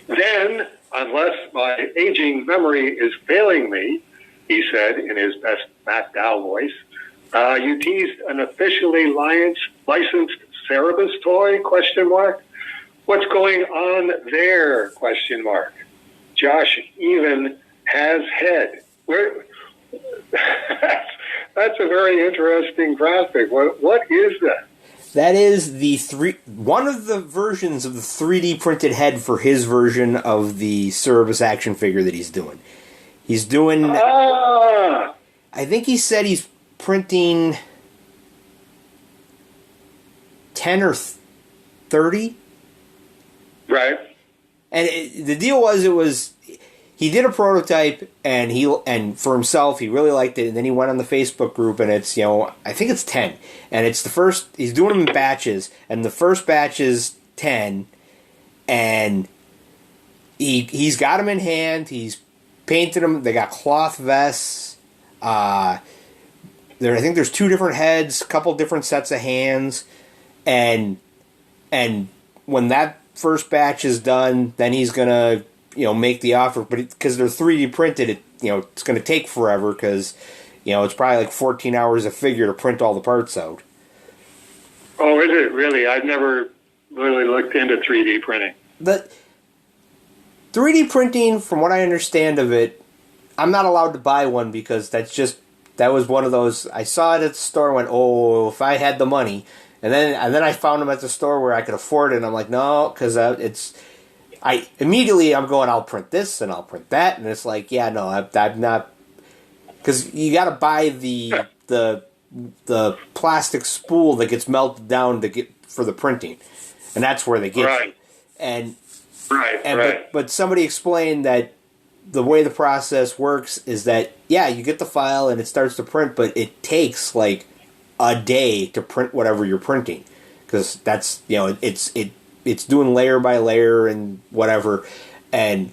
Then, unless my aging memory is failing me, he said in his best Matt Dow voice, you teased an officially licensed Cerebus toy, question mark. What's going on there, question mark. Josh even has head. That's a very interesting graphic. What is that? That is one of the versions of the 3D printed head for his version of the Cerebus action figure that he's doing. He's doing... I think he said he's printing 10 or 30. Right. And the deal was he did a prototype and for himself he really liked it, and then he went on the Facebook group and it's, I think it's 10, and it's the first, he's doing them in batches, and the first batch is 10, and he's got them in hand, he's painted them, they got cloth vests, I think there's 2 different heads, a couple different sets of hands, and when that first batch is done, then he's gonna make the offer, but because they're 3D printed, it's going to take forever because it's probably like 14 hours a figure to print all the parts out. Oh, is it really? I've never really looked into 3D printing. The 3D printing, from what I understand of it, I'm not allowed to buy one because that was one of those, I saw it at the store and went, oh, if I had the money, and then I found them at the store where I could afford it, and I'm like, no, because I'm going, I'll print this and I'll print that, and it's like, yeah, no, I'm not, because you got to buy the plastic spool that gets melted down for the printing, and that's where they get right. And right. But somebody explained that the way the process works is that you get the file and it starts to print, but it takes like a day to print whatever you're printing, because that's it's doing layer by layer and whatever, and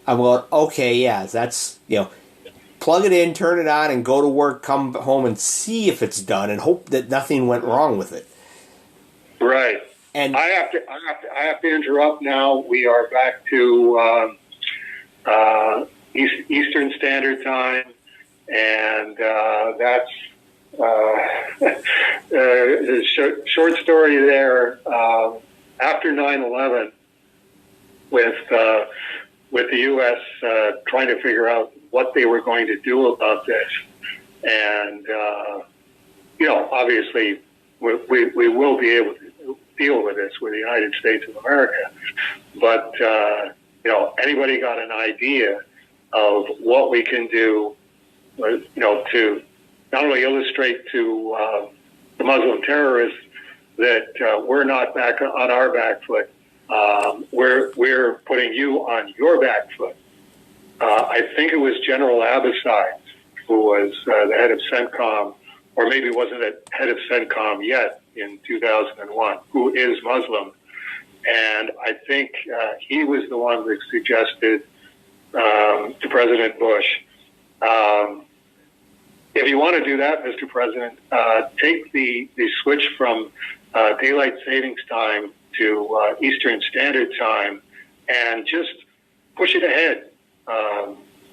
I'm going, okay, yeah, that's, plug it in, turn it on, and go to work, come home and see if it's done, and hope that nothing went wrong with it. Right. And I have to interrupt now. We are back to Eastern Standard Time, and that's a short story there. After 9/11, with the U.S. Trying to figure out what they were going to do about this, and obviously we will be able to deal with this with the United States of America, but anybody got an idea of what we can do, to not only illustrate to the Muslim terrorists that we're not back on our back foot. We're putting you on your back foot. I think it was General Abbasside, who was the head of CENTCOM, or maybe wasn't the head of CENTCOM yet in 2001, who is Muslim. And I think he was the one that suggested to President Bush, if you want to do that, Mr. President, take the switch from daylight savings time to Eastern Standard Time and just push it ahead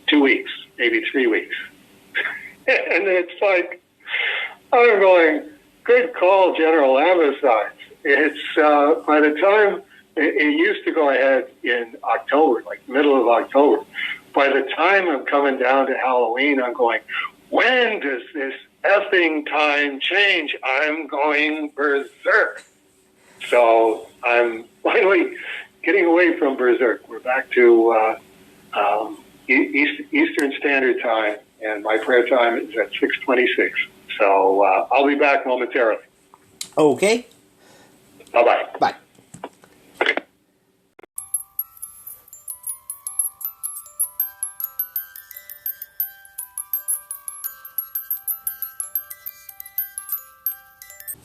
2 weeks, maybe 3 weeks. And it's like, I'm going, good call, General Abbasside. It's by the time it used to go ahead in October, like middle of October. By the time I'm coming down to Halloween, I'm going, when does this effing time change? I'm going berserk. So I'm finally getting away from berserk. We're back to Eastern Standard Time, and my prayer time is at 6:26. So I'll be back momentarily. Okay. Bye-bye. Bye.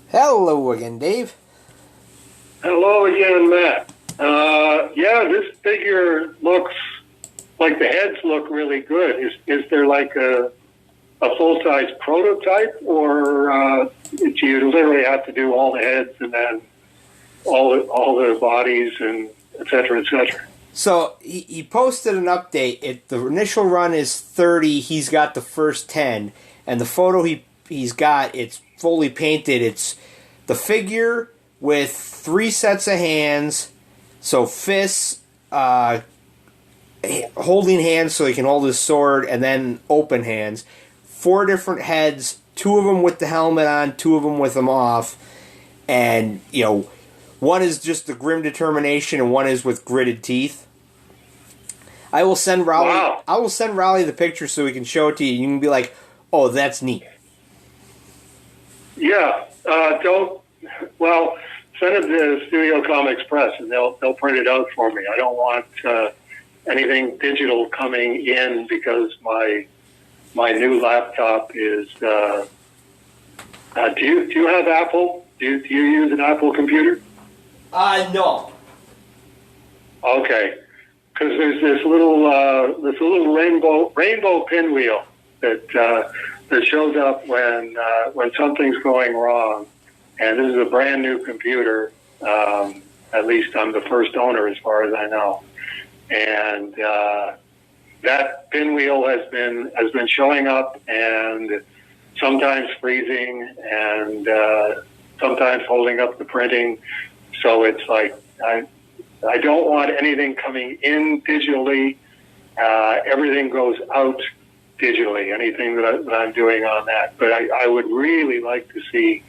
Hello again, Dave. Hello again, Matt. Yeah, this figure looks like the heads look really good. Is there like a full-size prototype, or do you literally have to do all the heads and then all the bodies and et cetera, et cetera? So he posted an update. The initial run is 30. He's got the first 10, and the photo he's got, it's fully painted. It's the figure with 3 sets of hands, so fists, holding hands so he can hold his sword, and then open hands. 4 different heads, 2 of them with the helmet on, 2 of them with them off, and one is just the grim determination, and one is with gritted teeth. I will send Raleigh. Wow. I will send Raleigh the picture so he can show it to you. You can be like, "Oh, that's neat." Yeah. Send it to Studio Comics Press, and they'll print it out for me. I don't want anything digital coming in because my new laptop is. Do you have Apple? Do you use an Apple computer? No. Okay, because there's this little rainbow pinwheel that shows up when something's going wrong, and this is a brand new computer. At least I'm the first owner, as far as I know, and that pinwheel has been showing up and sometimes freezing and sometimes holding up the printing. So it's like I don't want anything coming in digitally. Everything goes out digitally. Anything that I'm doing on that, but I would really like to see.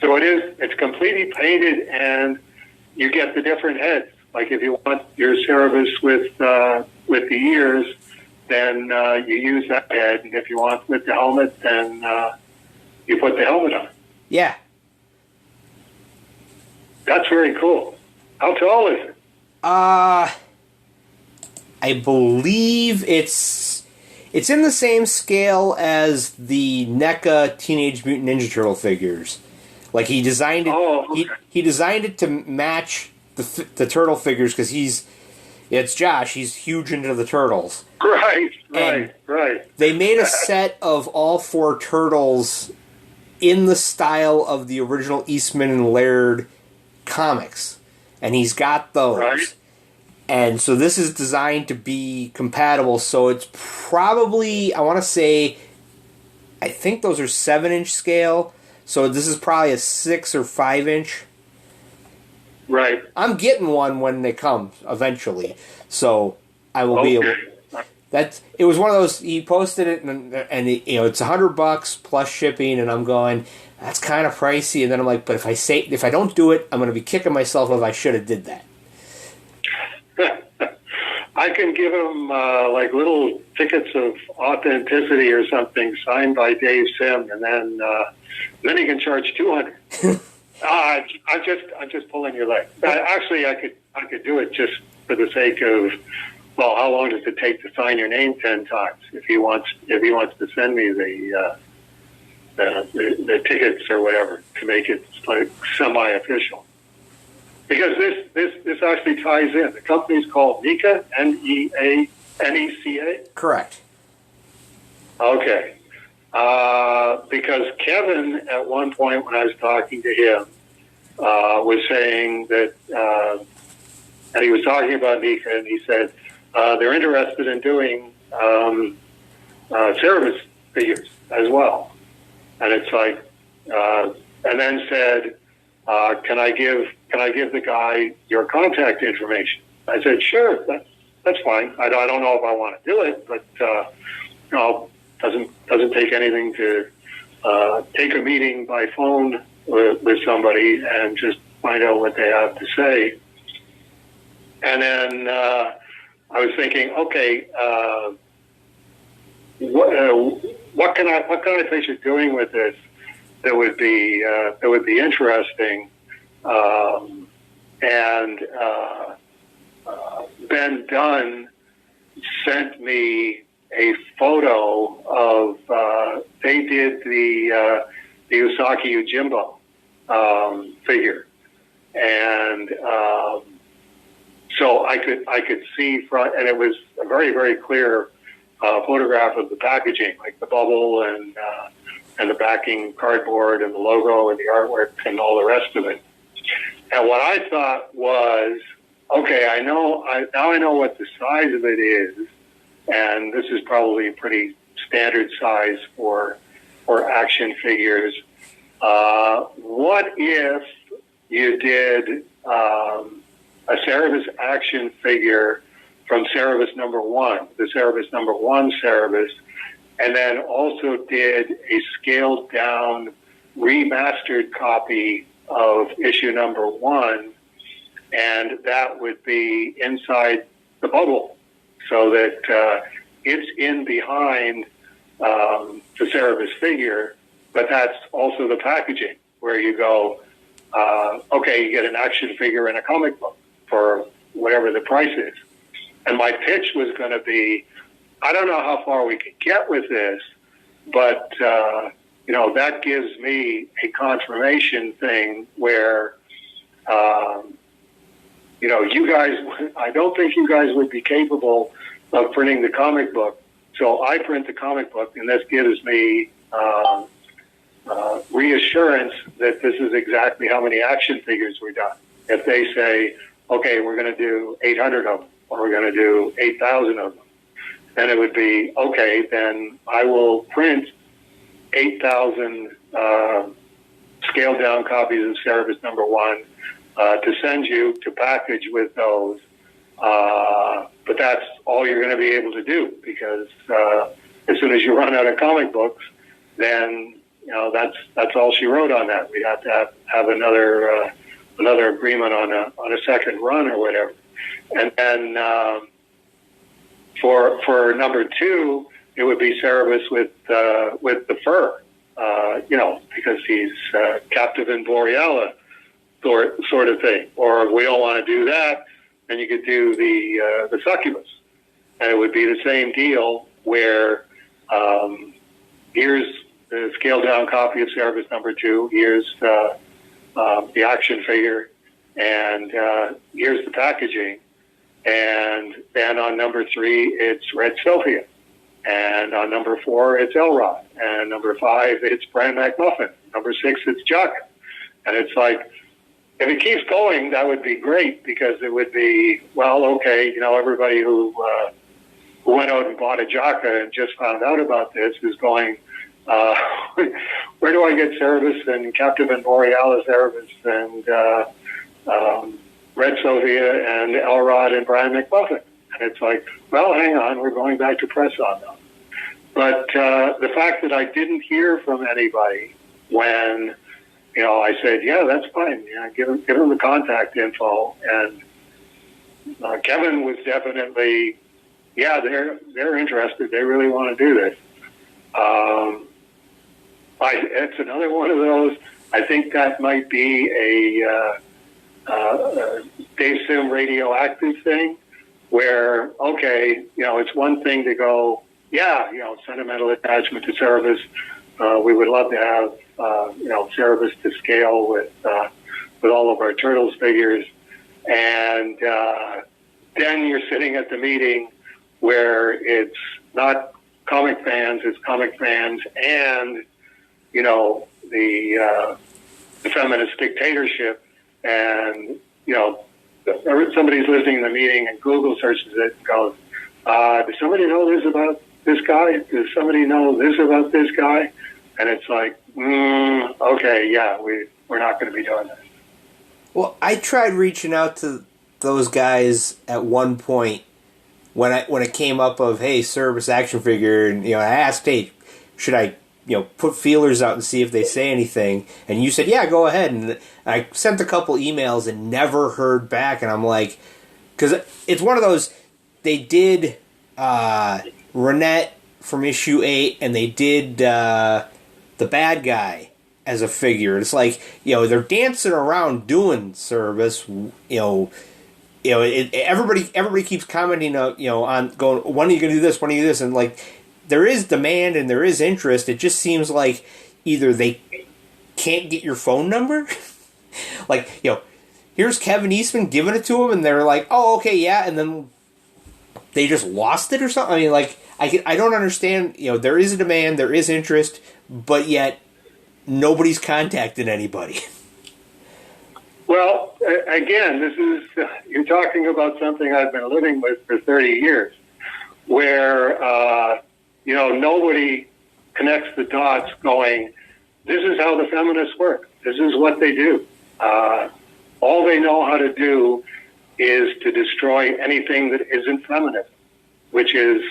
So it's completely painted, and you get the different heads. Like if you want your Cerebus with the ears, then you use that head, and if you want with the helmet, then you put the helmet on. Yeah. That's very cool. How tall is it? I believe it's in the same scale as the NECA Teenage Mutant Ninja Turtle figures. Like he designed it. Oh, okay. He designed it to match the turtle figures because it's Josh. He's huge into the turtles. Right. They made a set of all 4 turtles in the style of the original Eastman and Laird comics, and he's got those. Right. And so this is designed to be compatible. So it's probably, I want to say, I think those are 7-inch scale. So this is probably a 6 or 5-inch. Right. I'm getting one when they come eventually. So I will be able. It was one of those. He posted it, and it's $100 plus shipping, and I'm going, that's kind of pricey. And then I'm like, but if I don't do it, I'm going to be kicking myself if I should have did that. I can give him like little tickets of authenticity or something signed by Dave Sim, and then he can charge $200. I'm just pulling your leg. Actually, I could do it just for the sake of. Well, how long does it take to sign your name 10 times? If he wants to send me the tickets or whatever to make it like semi-official, because this actually ties in. The company's called NECA, NECA. Correct. Okay, because Kevin at one point when I was talking to him was saying that, and he was talking about NECA, and he said. They're interested in doing Cerebus figures as well, and it's like, and then said, "Can I give the guy your contact information?" I said, "Sure, that's fine. I don't know if I want to do it, but doesn't take anything to take a meeting by phone with somebody and just find out what they have to say." And then. I was thinking, okay, what can I picture doing with this that would be interesting? And Ben Dunn sent me a photo of they did the Usagi Yojimbo figure, and. So I could see and it was a very, very clear photograph of the packaging, like the bubble and the backing cardboard and the logo and the artwork and all the rest of it. And what I thought was okay, now I know what the size of it is, and this is probably a pretty standard size for action figures. What if you did a Cerebus action figure from Cerebus number one, the Cerebus number one Cerebus, and then also did a scaled down remastered copy of issue number one, and that would be inside the bubble so that it's in behind the Cerebus figure, but that's also the packaging where you go, okay, you get an action figure and a comic book for whatever the price is. And my pitch was going to be, I don't know how far we could get with this, but, that gives me a confirmation thing where, you guys, I don't think you guys would be capable of printing the comic book. So I print the comic book, and this gives me reassurance that this is exactly how many action figures we're done. If they say, okay, we're going to do 800 of them, or we're going to do 8,000 of them, then it would be, okay, then I will print 8,000 scaled down copies of Cerebus number one to send you to package with those. But that's all you're going to be able to do, because as soon as you run out of comic books, then that's all she wrote on that. We have to have another agreement on a second run or whatever. And then for number two, it would be Cerebus with the fur, because he's captive in Boreala sort of thing. Or if we don't want to do that, then you could do the succubus, and it would be the same deal where here's the scaled down copy of Cerebus number two, here's the action figure, and here's the packaging, and then on number three it's Red Sophia, and on number four it's Elrod, and number five it's Brian McMuffin, number six it's Jaka, and it's like, if it keeps going, that would be great, because it would be, well, okay, everybody who went out and bought a Jaka and just found out about this is going, where do I get Cerebus and Captive and Borealis Cerebus and Red Sophia and Elrod and Brian McMuffin? And it's like, well, hang on, we're going back to press on them. But the fact that I didn't hear from anybody when I said, yeah, that's fine. Yeah, give him the contact info. And Kevin was definitely, yeah, they're interested. They really want to do this. It's another one of those. I think that might be a Dave Sim radioactive thing, where, okay, it's one thing to go, yeah, sentimental attachment to Cerebus. We would love to have Cerebus to scale with all of our Turtles figures, and then you're sitting at the meeting where it's not comic fans, it's comic fans, and the feminist dictatorship, and somebody's listening to the meeting and Google searches it and goes, does somebody know this about this guy? Does somebody know this about this guy? And it's like, okay, yeah, we're not going to be doing this. Well, I tried reaching out to those guys at one point when it came up of, hey, Cerebus action figure, and I asked, hey, should I put feelers out and see if they say anything? And you said, yeah, go ahead. And I sent a couple emails and never heard back. And I'm like, because it's one of those, they did Renette from issue 8, and they did the bad guy as a figure. It's like, they're dancing around doing Cerebus, everybody keeps commenting, on going, when are you going to do this? When are you this? And like, there is demand and there is interest. It just seems like either they can't get your phone number, like, here's Kevin Eastman giving it to them, and they're like, oh, okay, yeah, and then they just lost it or something. I mean, like, I don't understand. There is a demand, there is interest, but yet nobody's contacted anybody. Well, again, you're talking about something I've been living with for 30 years, where nobody connects the dots going, this is how the feminists work. This is what they do. All they know how to do is to destroy anything that isn't feminist, which is,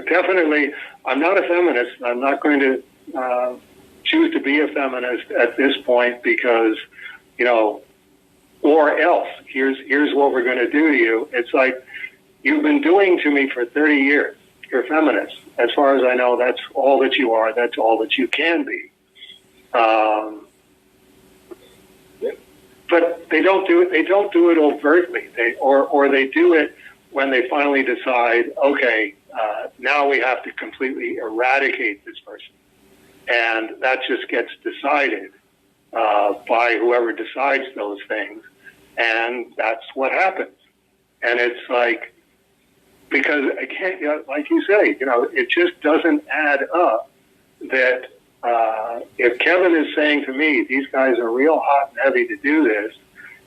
definitely, I'm not a feminist. I'm not going to choose to be a feminist at this point because, or else, here's what we're going to do to you. It's like, you've been doing to me for 30 years. You're feminist. As far as I know, that's all that you are. That's all that you can be. But they don't do it. They don't do it overtly. They do it when they finally decide, okay, now we have to completely eradicate this person, and that just gets decided by whoever decides those things, and that's what happens. And it's like, because again, like you say, it just doesn't add up that if Kevin is saying to me, these guys are real hot and heavy to do this,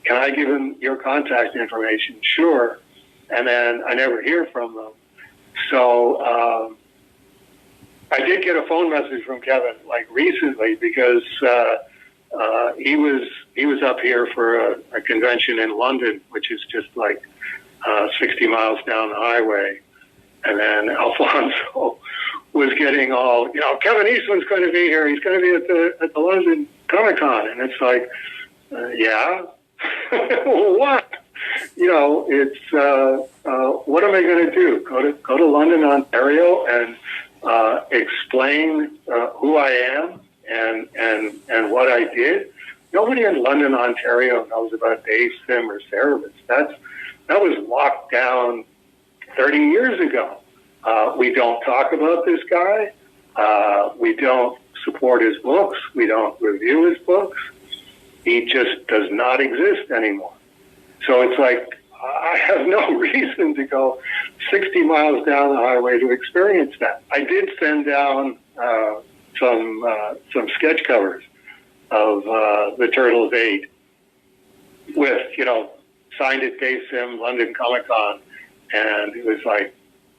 can I give him your contact information? Sure. And then I never hear from them. So I did get a phone message from Kevin like recently because he was up here for a convention in London, which is just like 60 miles down the highway. And then Alfonso was getting all, Kevin Eastman's going to be here. He's going to be at the London Comic Con. And it's like, yeah, what? It's, what am I going to do? Go to London, Ontario and explain who I am and what I did? Nobody in London, Ontario knows about Dave Sim or Cerebus. That was locked down 30 years ago. We don't talk about this guy. We don't support his books. We don't review his books. He just does not exist anymore. So it's like, I have no reason to go 60 miles down the highway to experience that. I did send down some sketch covers of the Turtles 8 with, signed at Dave Sim, London Comic Con, and it was like,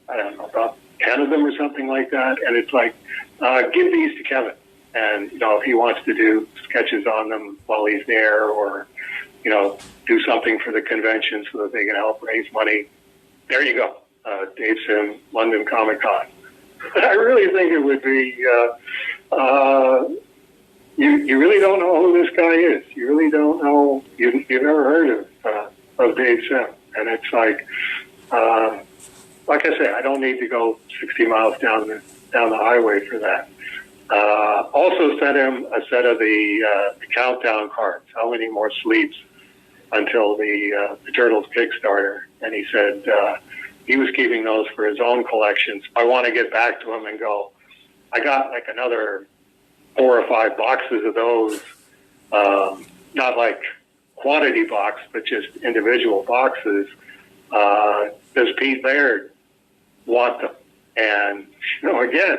I don't know, about 10 of them or something like that. And it's like, give these to Kevin. And, if he wants to do sketches on them while he's there or, do something for the convention so that they can help raise money. There you go. Dave Sim, London Comic Con. I really think it would be, you really don't know who this guy is. You really don't know, you've never heard of Dave Sim. And it's like I say, I don't need to go 60 miles down the highway for that. Also sent him a set of the countdown cards. How many more sleeps until the Turtles Kickstarter? And he said he was keeping those for his own collections. I want to get back to him and go, I got like another 4 or 5 boxes of those, not like quantity box, but just individual boxes. Does Pete Laird want them? And, again,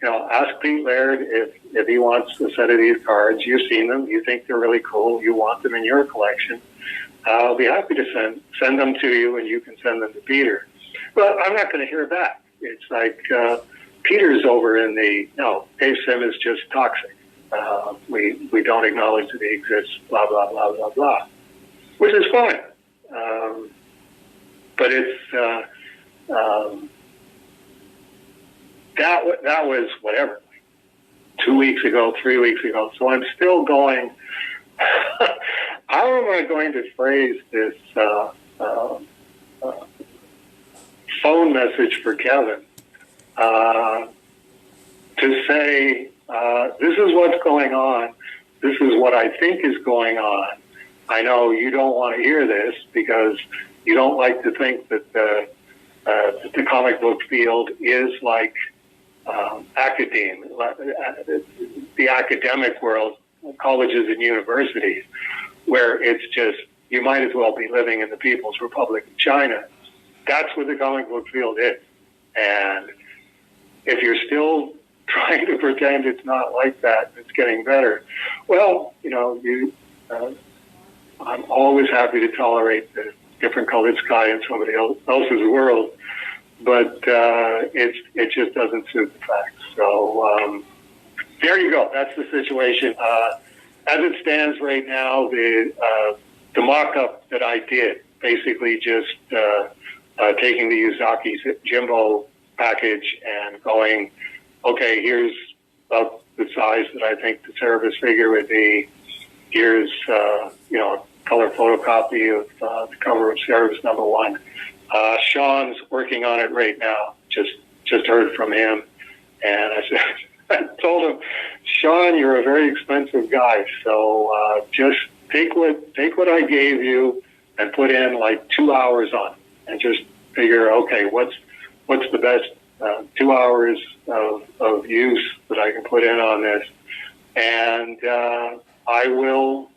ask Pete Laird if he wants a set of these cards. You've seen them. You think they're really cool. You want them in your collection. I'll be happy to send them to you, and you can send them to Peter. But I'm not going to hear back. It's like Peter's over in Dave Sim is just toxic. We don't acknowledge that he exists, blah, blah, blah, blah, blah, which is fine. But it's that was whatever, 2 weeks ago, 3 weeks ago. So I'm still going, how am I going to phrase this phone message for Kevin to say, this is what's going on. This is what I think is going on. I know you don't want to hear this because you don't like to think that the comic book field is like academe, the academic world, colleges and universities, where it's just, you might as well be living in the People's Republic of China. That's what the comic book field is. And if you're still trying to pretend it's not like that. It's getting better. Well, I'm always happy to tolerate the different colored sky in somebody else's world, but it just doesn't suit the facts. So there you go. That's the situation. As it stands right now, the mock-up that I did, basically just taking the Yuzaki's Jimbo package and going, okay, here's about the size that I think the Cerebus figure would be. Here's, color photocopy of the cover of Cerebus #1. Sean's working on it right now. Just heard from him. And I said, I told him, Sean, you're a very expensive guy, so just take what I gave you and put in like 2 hours on it, and just figure, okay, what's the best 2 hours of use that I can put in on this, and I will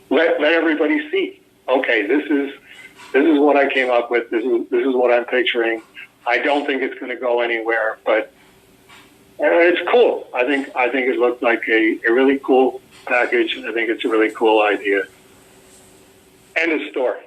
let everybody see. Okay, this is what I came up with. This is what I'm picturing. I don't think it's going to go anywhere, but it's cool. I think it looked like a really cool package, and I think it's a really cool idea. End of story.